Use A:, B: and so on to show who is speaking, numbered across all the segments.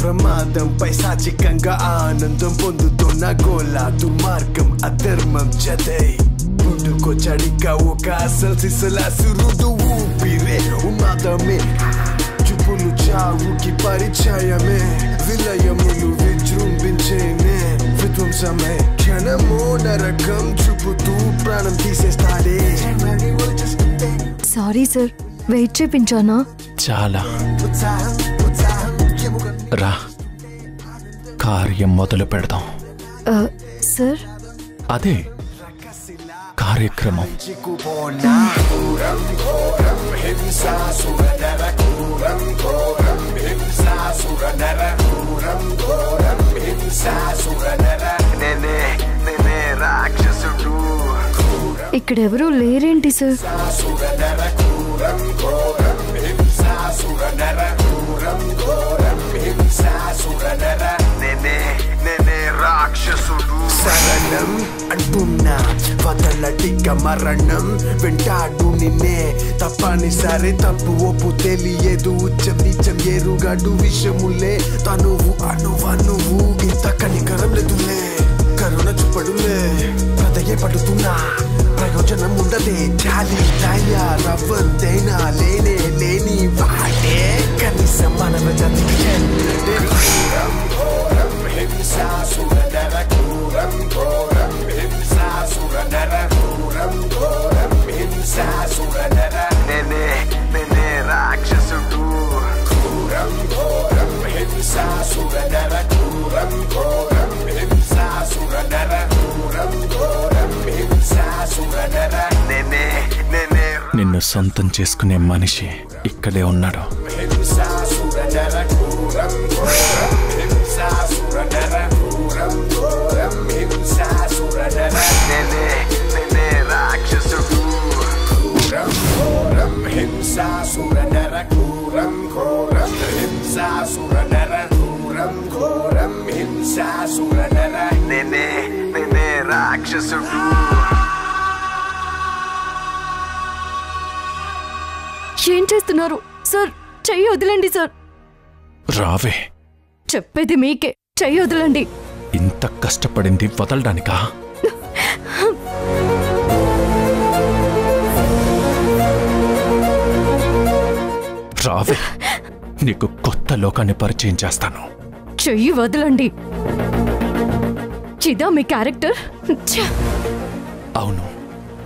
A: ప్రమాదం పైశాచికంగా ఆనందం పొందుతున్న గోలా దుర్మార్గం అధర్మం జతై పుట్టుకొచ్చడిగా ఒక అసలు సిసల సురుడు ఊపిరే ఉన్మాదమే చూపులు చావుకి పరిచయమే విలయములు విజృంభించేనే విధ్వంసమే క్షణమో నరకం చూపుతూ ప్రాణం తీసేస్తాడే.
B: సారీ సార్, వెయిట్ చేపించానా?
C: చాలా రా, కార్యం మొదలు పెడదాం.
B: సార్,
C: అదే కార్యక్రమం.
B: ఇక్కడెవరూ లేరేంటి సార్?
A: శరణం అంటున్నా వదలటిక మరణం వెంటాడు నిన్నే తప్పనిసరి తప్పు ఒప్పు తెలియదు ఉచ్చం నిత్యం ఎరుగడు విషములే తనువు అనువనువు ఇంత కనికరం లేదులే కరుణ చూపడులే ప్రదయే పడుతున్నా ప్రయోజనం ఉండదే జాలి దయా రవ్వంతైనా లేనే లేని వాడే కనీసం మానవ జాతికి
C: నిన్ను సొంతం చేసుకునే మనిషి ఇక్కడే ఉన్నాడు.
B: ఏం చేస్తున్నారు సార్? చెయ్యి వదలండి సార్.
C: రావే,
B: చెప్పేది మీకే. చెయ్యి వదలండి.
C: ఇంత కష్టపడింది వదలడానికా? రావే, నీకు కొత్త లోకాన్ని పరిచయం చేస్తాను.
B: చెయ్యి వదలండి. ఇదా మీ క్యారెక్టర్?
C: అవును.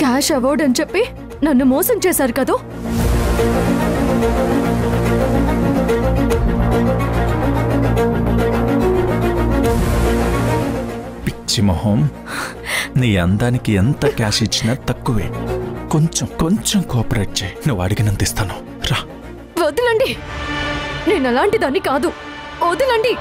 B: క్యాష్ అవార్డ్ అని చెప్పి నన్ను మోసం చేశారు కదా.
C: పిచ్చి మొహం, నీ అందానికి ఎంత క్యాష్ ఇచ్చినా తక్కువే. కొంచెం కొంచెం కోఆపరేట్ చేయి, నువ్వు అడిగినంత ఇస్తాను. రా.
B: వదలండి, నేను అలాంటి దాన్ని కాదు. వదలండి.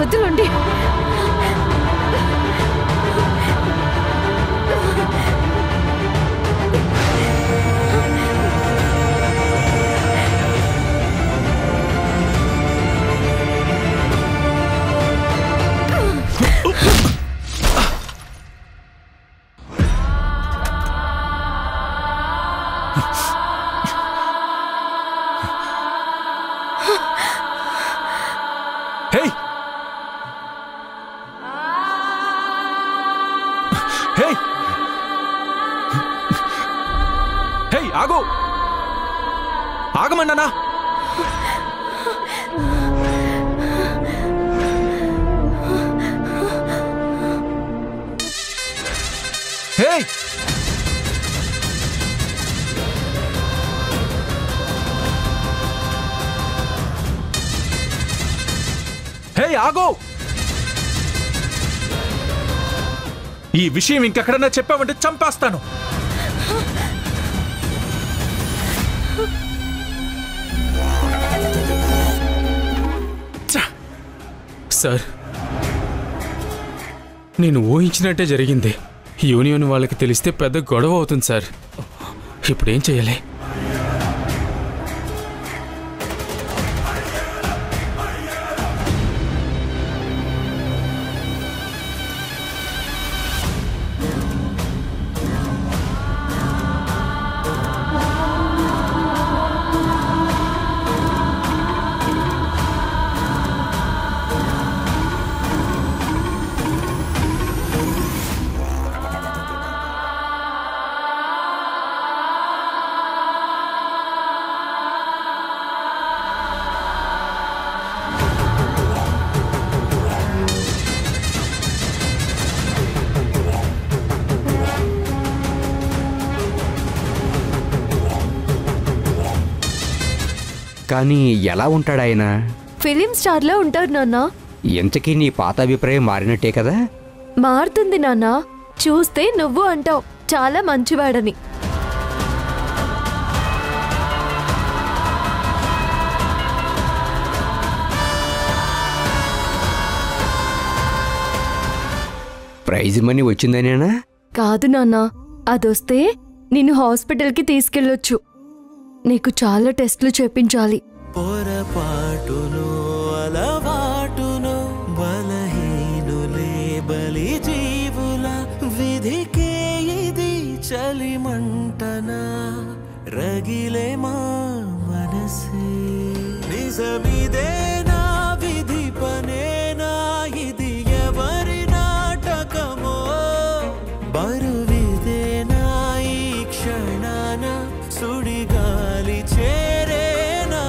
B: వదలండి.
C: ఆగు, ఆగమన్నానా? హే, హే ఆగు. ఈ విషయం ఇంకెక్కడన్నా చెప్పావంటే చంపేస్తాను.
D: సార్, నేను ఊహించినట్టే జరిగింది. యూనియన్ వాళ్ళకి తెలిస్తే పెద్ద గొడవ అవుతుంది సార్. ఇప్పుడేం చేయాలి?
E: కానీ ఎలా ఉంటాడు ఆయన?
B: ఫిలిం స్టార్లా ఉంటారు నాన్న.
E: ఇంతకీ నీ పాత అభిప్రాయం మారినట్టే కదా?
B: మారుతుంది నాన్న. చూస్తే నువ్వు అంటావు చాలా మంచివాడని.
E: Prize money వచ్చిందనేనా?
B: కాదు నాన్న, అదొస్తే నిన్ను హాస్పిటల్కి తీసుకెళ్ళొచ్చు. నీకు చాలా టెస్టులు చేపించాలి.
F: పొరపాటును అలవాటును బలహీనులే బలి జీవుల విధికే ఇది చలిమంటనా రగిలే మా మనసే. నిజమిదేనా విధి పనేనా ఇది ఎవరి నాటకమో బరువిదేనా ఈ క్షణాన సుడిగాలి చేరేనా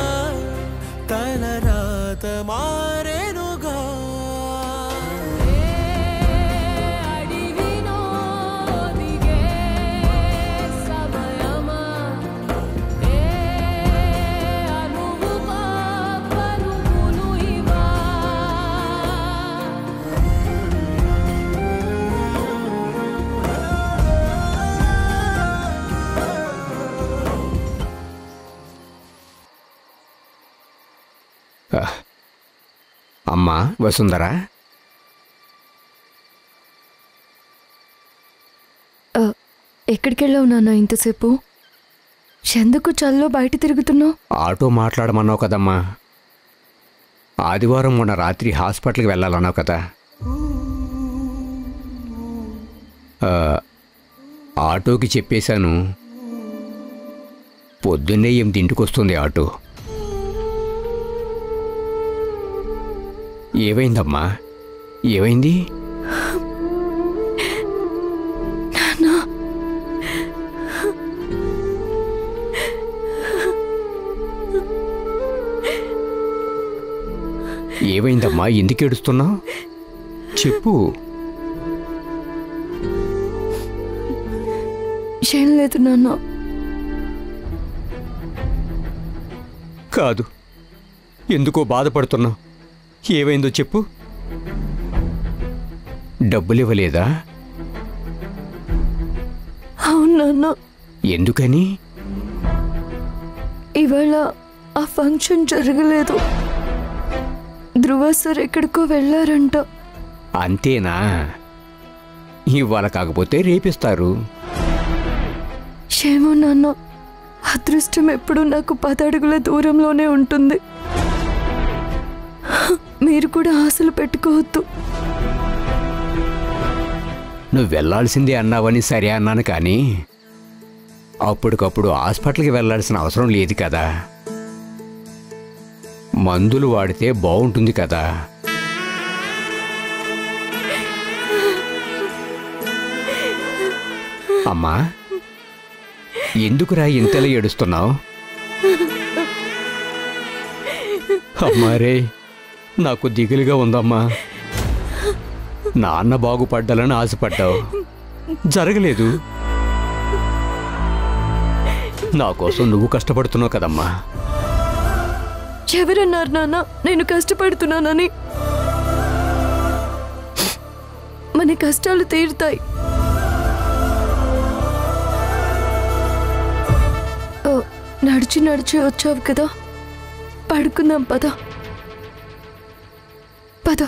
F: తలరాత మారేనుగా.
E: అమ్మా వసుంధరా,
B: ఎక్కడికెళ్ళావు నాన్న ఇంతసేపు? ఎందుకు చల్లో బయట తిరుగుతున్నావు?
E: ఆటో మాట్లాడమన్నావు కదమ్మా. ఆదివారం మొన్న రాత్రి హాస్పిటల్కి వెళ్ళాలన్నావు కదా. ఆటోకి చెప్పేశాను. పొద్దున్నే 8 వస్తుంది ఆటో. ఏమైందమ్మా? ఏమైంది? ఏమైందమ్మా? ఎందుకు ఏడుస్తున్నావు? చెప్పు.
B: ఏం లేదు నాన్న.
E: కాదు, ఎందుకో బాధపడుతున్నావు. ఏమైందో చెప్పు. డబ్బులు ఇవ్వలేదా?
B: అవును నాన్న.
E: ఎందుకని?
B: ఇవాళ ఆ ఫంక్షన్ జరగలేదు. ధ్రువ సార్ ఎక్కడికో వెళ్ళారంట.
E: అంతేనా? ఇవాళ కాకపోతే రేపిస్తారు.
B: ఏమో నాన్న, అదృష్టం ఎప్పుడు నాకు 10 అడుగుల దూరంలోనే ఉంటుంది. మీరు కూడా ఆశలు పెట్టుకోవద్దు.
E: నువ్వు వెళ్లాల్సిందే అన్నావని సరే అన్నాను, కానీ అప్పటికప్పుడు హాస్పిటల్కి వెళ్లాల్సిన అవసరం లేదు కదా. మందులు వాడితే బాగుంటుంది కదా. అమ్మా, ఎందుకురా ఇంతలా ఏడుస్తున్నావు? అమ్మారే, నాకు దిగులుగా ఉందమ్మా. నాన్న బాగుపడ్డాలని ఆశపడ్డావు, జరగలేదు. నా కోసం నువ్వు కష్టపడుతున్నావు కదమ్మా.
B: ఎవరన్నారు నాన్న నేను కష్టపడుతున్నానని? మన కష్టాలు తీరుతాయి. నడిచి నడిచి వచ్చావు కదా, పడుకుందాం పద. పద.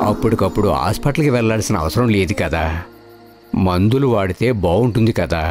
E: అప్పటికప్పుడు హాస్పిటల్కి వెళ్ళాల్సిన అవసరం లేదు కదా, మందులు వాడితే బాగుంటుంది కదా.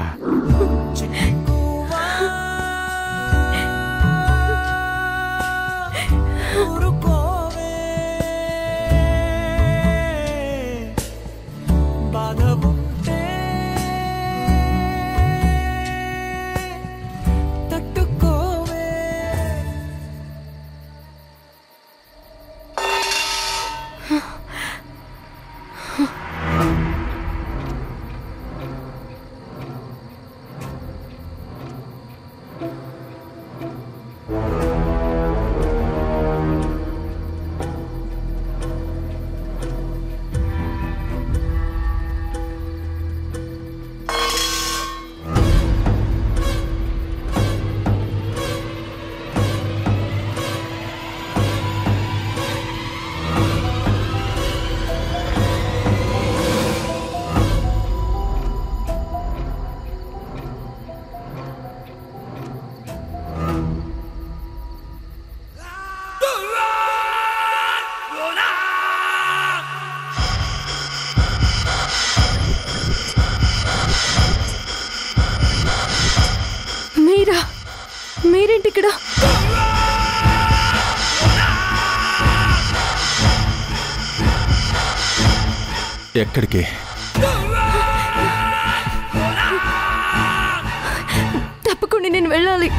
B: మీరేంటి ఇక్కడ?
C: ఎక్కడికి?
B: తప్పకుండా నేను వెళ్ళాలి.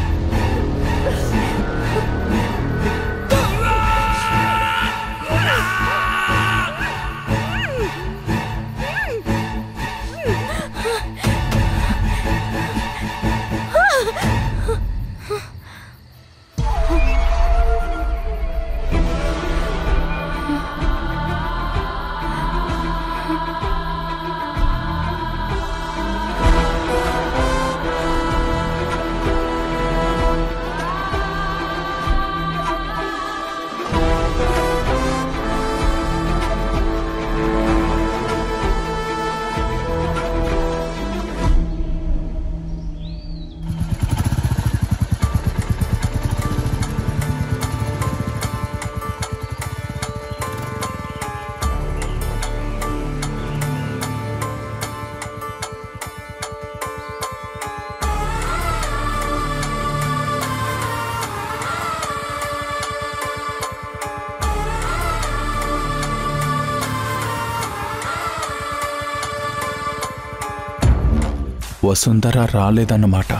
C: వసుంధర రాలేదన్నమాట.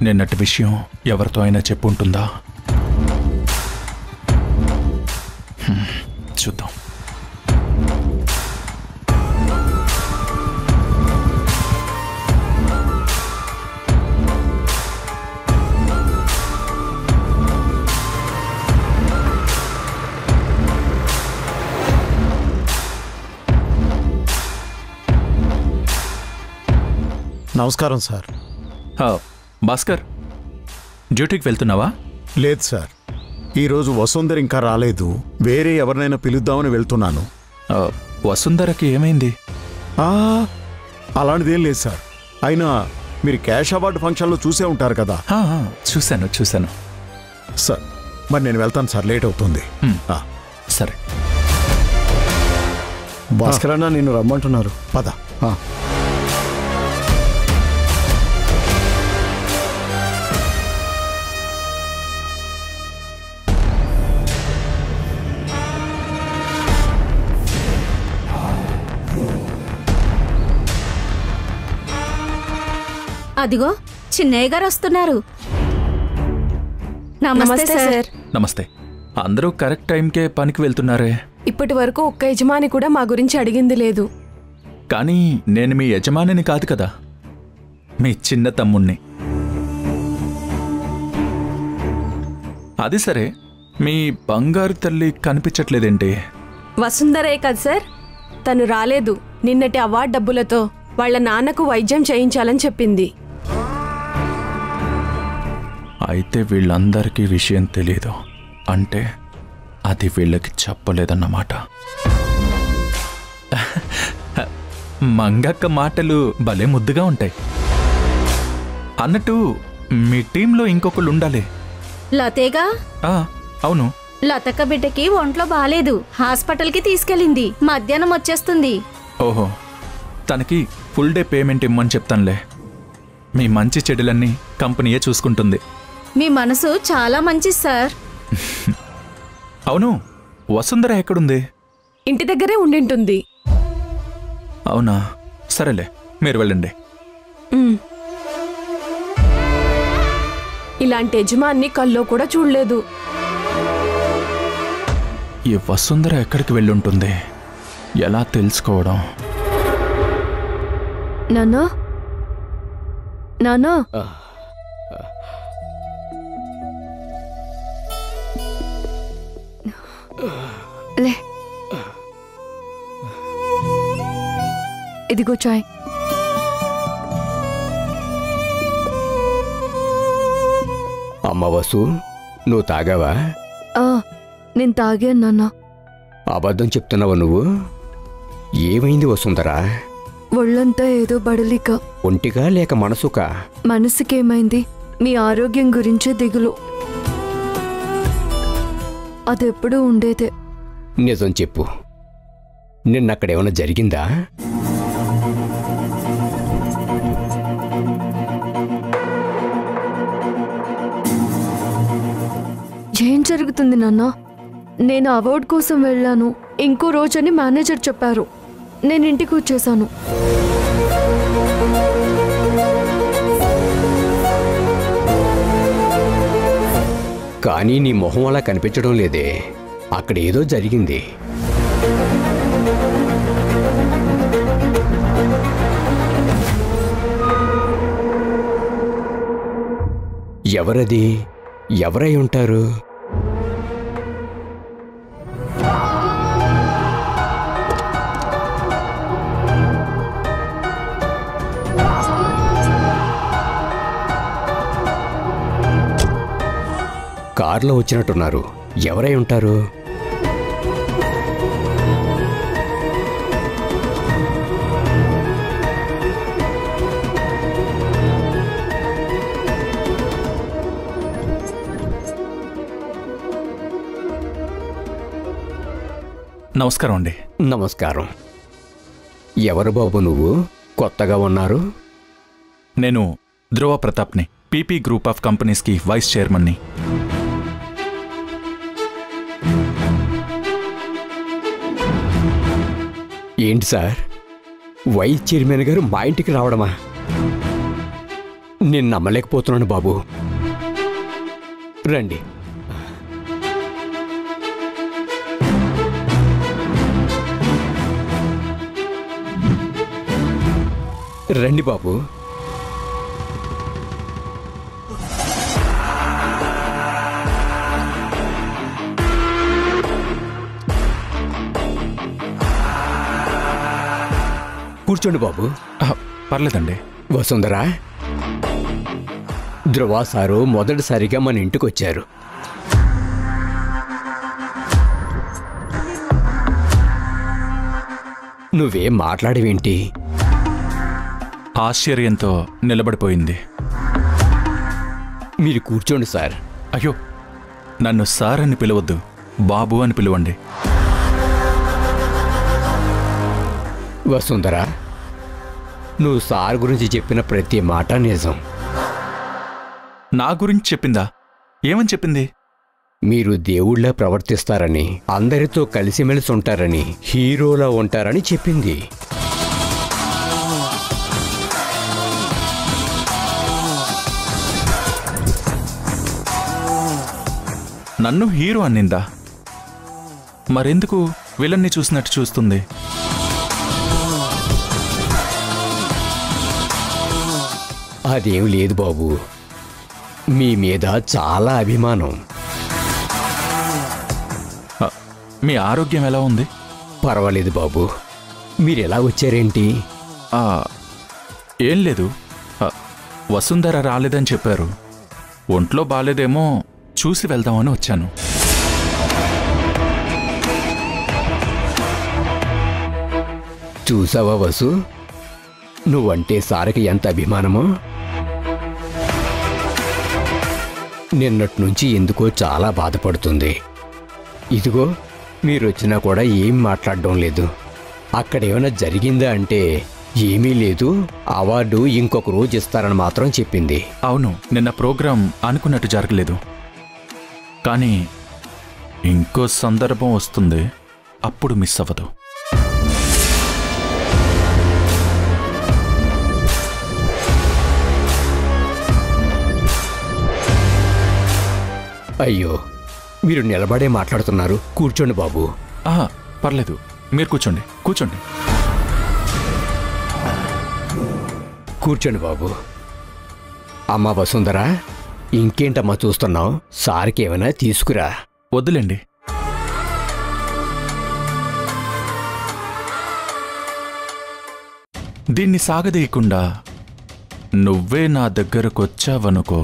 C: నిన్నటి విషయం ఎవరితో అయినా చెప్పుంటుందా? చూద్దాం.
G: నమస్కారం సార్.
C: భాస్కర్, డ్యూటీకి వెళ్తున్నావా?
G: లేదు సార్, ఈరోజు వసుంధర ఇంకా రాలేదు. వేరే ఎవరినైనా పిలుద్దామని వెళ్తున్నాను.
C: వసుంధరకి ఏమైంది?
G: అలాంటిదేం లేదు సార్. అయినా మీరు క్యాష్ అవార్డు ఫంక్షన్లో చూసే ఉంటారు కదా.
C: చూశాను.
G: సార్ మరి నేను వెళ్తాను సార్, లేట్ అవుతుంది.
C: సరే
H: భాస్కర్ అన్న నిన్ను రమ్మంటున్నారు.
G: పద.
I: అదిగో చిన్నయ్య గారు వస్తున్నారు. నమస్తే సార్.
C: నమస్తే. అందరూ కరెక్ట్ టైంకే పనికి వెళ్తున్నారే.
J: ఇప్పటి వరకు ఒక్క యజమాని కూడా మా గురించి అడిగింది లేదు.
C: కానీ నేను మీ యజమానిని కాదు కదా, మీ చిన్న తమ్ముణ్ణి. అది సరే, మీ బంగారు తల్లి కనిపించట్లేదేంటి?
J: వసుంధరే కదా సార్, తను రాలేదు. నిన్నటి అవార్డు డబ్బులతో వాళ్ళ నాన్నకు వైద్యం చేయించాలని చెప్పింది.
C: అయితే వీళ్ళందరికీ విషయం తెలీదు అంటే అది వీళ్ళకి చెప్పలేదన్నమాట. మంగక్క మాటలు భలే ముద్దుగా ఉంటాయి. అన్నట్టు మీ టీంలో ఇంకొకళ్ళు ఉండాలి.
I: లతేగా?
C: అవును.
I: లతక్క బిడ్డకి ఒంట్లో బాలేదు, హాస్పిటల్కి తీసుకెళ్ళింది. మధ్యాహ్నం వచ్చేస్తుంది.
C: ఓహో, తనకి ఫుల్ డే పేమెంట్ ఇమ్మని చెప్తానులే. మీ మంచి చెడులన్నీ కంపెనీయే చూసుకుంటుంది.
I: మీ మనసు చాలా మంచిది సార్.
C: అవును, వసుంధర ఎక్కడుంది?
J: ఇంటి దగ్గరే ఉండింటుంది.
C: అవునా, సరేలే, మీరు వెళ్ళండి.
J: ఇలాంటి యజమాన్ని కల్లో కూడా చూడలేదు.
C: ఈ వసుంధర ఎక్కడికి వెళ్ళుంటుంది? ఎలా తెలుసుకోవడం?
B: నాన్నా, నాన్నా, లే, ఇదిగో చాయ్.
E: అమ్మ వసు, నువ్వు తాగావా?
B: నేను తాగాను నాన్న.
E: అబద్ధం చెప్తున్నావా నువ్వు? ఏమైంది వసుంధరా?
B: ఒళ్ళంతా ఏదో బడలిక.
E: ఒంటిగా లేక మనసుకా?
B: మనసుకేమైంది, మీ ఆరోగ్యం గురించే దిగులు. అదెప్పుడూ ఉండేదే.
E: నిజం చెప్పు, నిన్నక్కడేమైనా జరిగిందా?
B: ఏం జరుగుతుంది నాన్న? నేను అవార్డు కోసం వెళ్ళాను, ఇంకో రోజని మేనేజర్ చెప్పారు. నేను ఇంటికి వచ్చేసాను.
E: కానీ నీ మొహం అలా కనిపించడం లేదే. అక్కడ ఏదో జరిగింది. ఎవరది? ఎవరై ఉంటారు? కార్లో వచ్చినట్టున్నారు. ఎవరై ఉంటారు?
C: నమస్కారం అండి.
E: నమస్కారం. ఎవరు బాబు నువ్వు? కొత్తగా ఉన్నారు.
C: నేను ధ్రువ ప్రతాప్ని, పీపీ గ్రూప్ ఆఫ్ కంపెనీస్కి వైస్ చైర్మన్ని.
E: ఏంటి సార్, వైస్ చైర్మన్ గారు మా ఇంటికి రావడమా? నేను నమ్మలేకపోతున్నాను బాబు. రండి. రండి బాబు. కూర్చోండి బాబు.
C: పర్లేదండి.
E: వసుంధరా, ధ్రువ సారు మొదటిసారిగా మన ఇంటికి వచ్చారు. నువ్వేం మాట్లాడవేంటి?
C: ఆశ్చర్యంతో నిలబడిపోయింది.
E: మీరు కూర్చోండి సార్.
C: అయ్యో, నన్ను సార్ అని పిలవద్దు, బాబు అని పిలవండి.
E: వసుంధరా, నువ్వు సార్ గురించి చెప్పిన ప్రతి మాట నిజం.
C: నా గురించి చెప్పిందా? ఏమని చెప్పింది?
E: మీరు దేవుళ్ళ ప్రవర్తిస్తారని, అందరితో కలిసిమెలిసి ఉంటారని, హీరోలా ఉంటారని చెప్పింది.
C: నన్ను హీరో అన్నిందా? మరెందుకు విలన్ని చూసినట్టు చూస్తుంది.
E: అదేం లేదు బాబు, మీ మీద చాలా అభిమానం.
C: మీ ఆరోగ్యం ఎలా ఉంది?
E: పర్వాలేదు బాబు. మీరెలా వచ్చారేంటి?
C: ఏం లేదు, వసుంధర రాలేదని చెప్పారు. ఒంట్లో బాలేదేమో చూసి వెళ్దామని వచ్చాను.
E: చూసావా వసు, నువ్వంటే సారకి ఎంత అభిమానమో. నిన్నటి నుంచి ఎందుకో చాలా బాధపడుతుంది. ఇదిగో మీరొచ్చినా కూడా ఏం మాట్లాడడం లేదు. అక్కడేమైనా జరిగిందా అంటే ఏమీ లేదు, అవార్డు ఇంకొక రోజు ఇస్తారని మాత్రం చెప్పింది.
C: అవును, నిన్న ప్రోగ్రాం అనుకున్నట్టు జరగలేదు. కానీ ఇంకో సందర్భం వస్తుంది, అప్పుడు మిస్ అవ్వదు.
E: అయ్యో, మీరు నిలబడే మాట్లాడుతున్నారు. కూర్చోండి బాబు.
C: పర్లేదు, మీరు కూర్చోండి. కూర్చోండి
E: కూర్చోండి బాబు. అమ్మా వసుంధరా, ఇంకేంటమ్మా చూస్తున్నావు? సార్కి ఏమైనా తీసుకురా.
C: వద్దులేండి. దీన్ని సాగదీయకుండా నువ్వే నా దగ్గరకొచ్చావనుకో,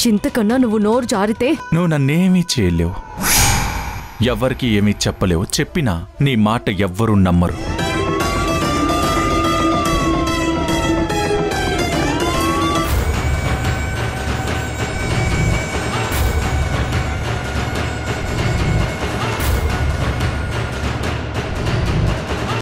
B: ఇంతకన్నా నువ్వు నోరు జారితే
C: నువ్వు నన్నేమీ చేయలేవు, ఎవ్వరికి ఏమీ చెప్పలేవు. చెప్పినా నీ మాట ఎవ్వరూ నమ్మరు.